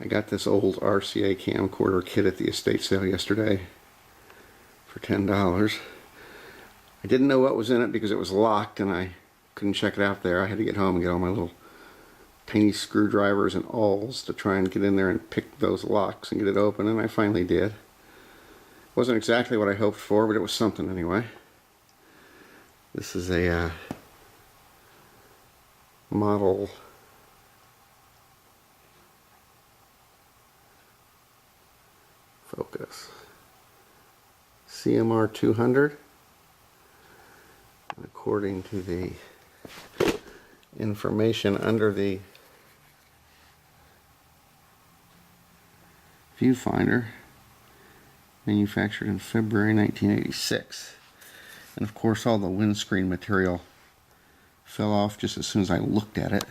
I got this old RCA camcorder kit at the estate sale yesterday for $10. I didn't know what was in it because it was locked and I couldn't check it out there. I had to get home and get all my little tiny screwdrivers and awls to try and get in there and pick those locks and get it open, and I finally did. It wasn't exactly what I hoped for, but it was something anyway. This is a model focus CMR200, and according to the information under the viewfinder, manufactured in February 1986. And of course all the windscreen material fell off just as soon as I looked at it.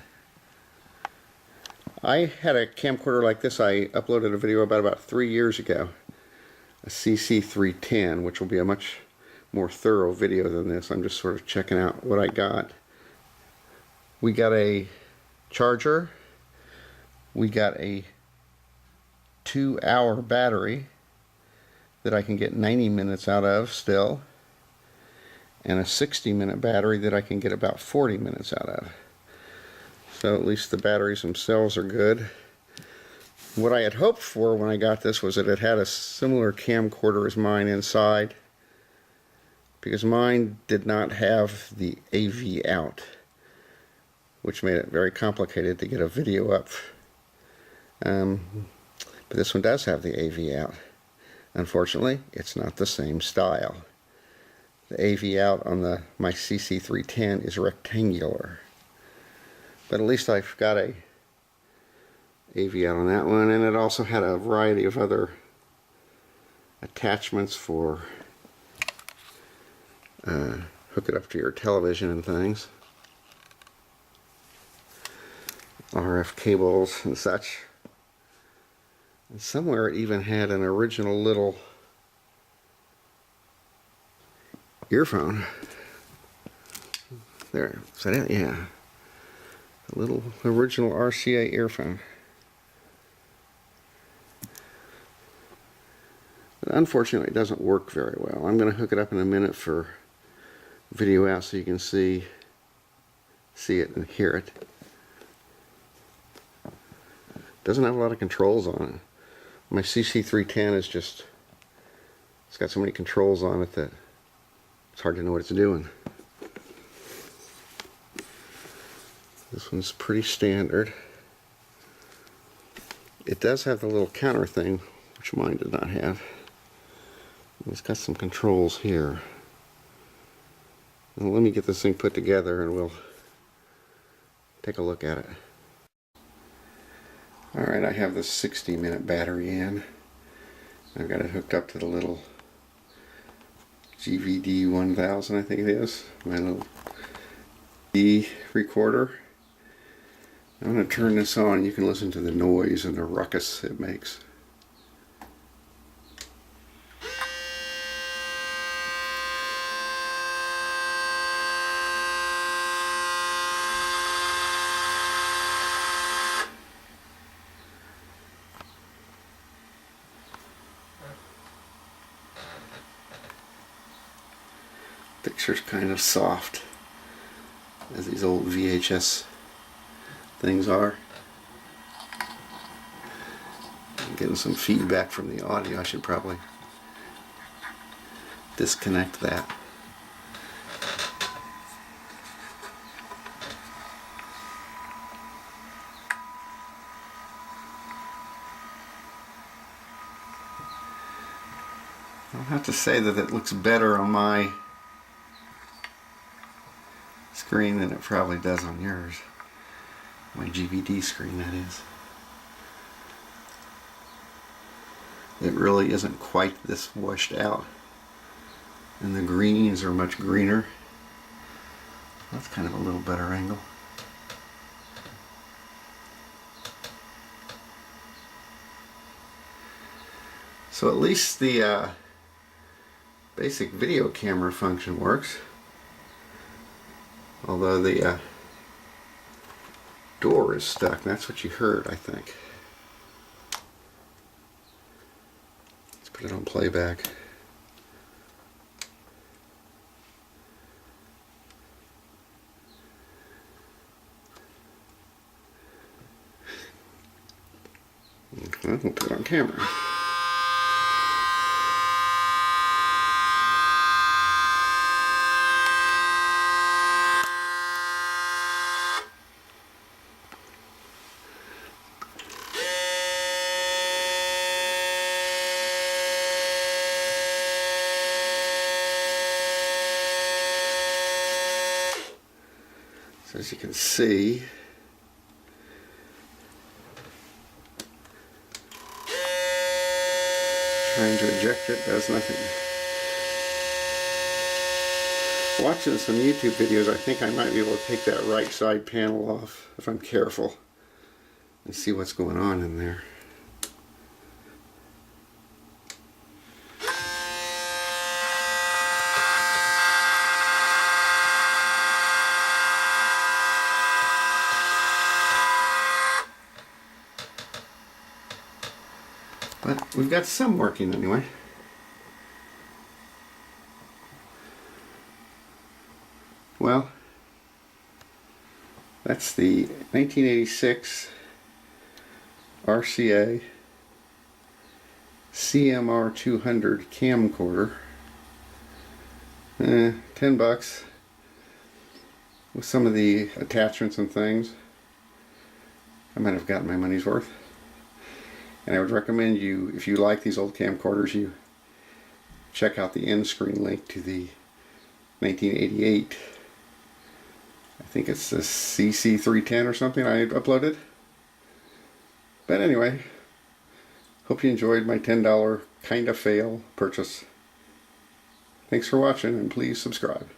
I had a camcorder like this. I uploaded a video about 3 years ago, a CC310, which will be a much more thorough video than this. I'm just sort of checking out what I got. We got a charger, we got a 2-hour battery that I can get 90 minutes out of still, and a 60-minute battery that I can get about 40 minutes out of. So at least the batteries themselves are good. What I had hoped for when I got this was that it had a similar camcorder as mine inside, because mine did not have the AV out, which made it very complicated to get a video up. But this one does have the AV out. Unfortunately, it's not the same style. The AV out on my CC310 is rectangular. But at least I've got a AV out on that one, and it also had a variety of other attachments for hook it up to your television and things. RF cables and such. And somewhere it even had an original little earphone. There, is that it? Yeah. A little original RCA earphone. But unfortunately it doesn't work very well. I'm going to hook it up in a minute for video out so you can see it and hear it. Doesn't have a lot of controls on it. My CC310 is just, it's got so many controls on it that it's hard to know what it's doing. This one's pretty standard. It does have the little counter thing, which mine did not have. It's got some controls here. Well, let me get this thing put together and we'll take a look at it. Alright, I have the 60-minute battery in. I've got it hooked up to the little GVD 1000, I think it is. My little D recorder. I'm going to turn this on. You can listen to the noise and the ruckus it makes. Picture's kind of soft, as these old VHS things are. I'm getting some feedback from the audio. I should probably disconnect that. I'll have to say that it looks better on my screen than it probably does on yours. My GVD screen, that is. It really isn't quite this washed out, and the greens are much greener. That's kind of a little better angle. So at least the basic video camera function works. Although the door is stuck. That's what you heard, I think. Put it on playback. We'll put it on camera. So as you can see, trying to eject it does nothing. Watching some YouTube videos, I think I might be able to take that right side panel off if I'm careful and see what's going on in there. But we've got some working anyway. Well, that's the 1986 RCA CMR200 camcorder. $10 with some of the attachments and things. I might have gotten my money's worth. And I would recommend you, if you like these old camcorders, you check out the end screen link to the 1988, I think it's the CC310 or something I uploaded. But anyway, hope you enjoyed my $10 kind of fail purchase. Thanks for watching, and please subscribe.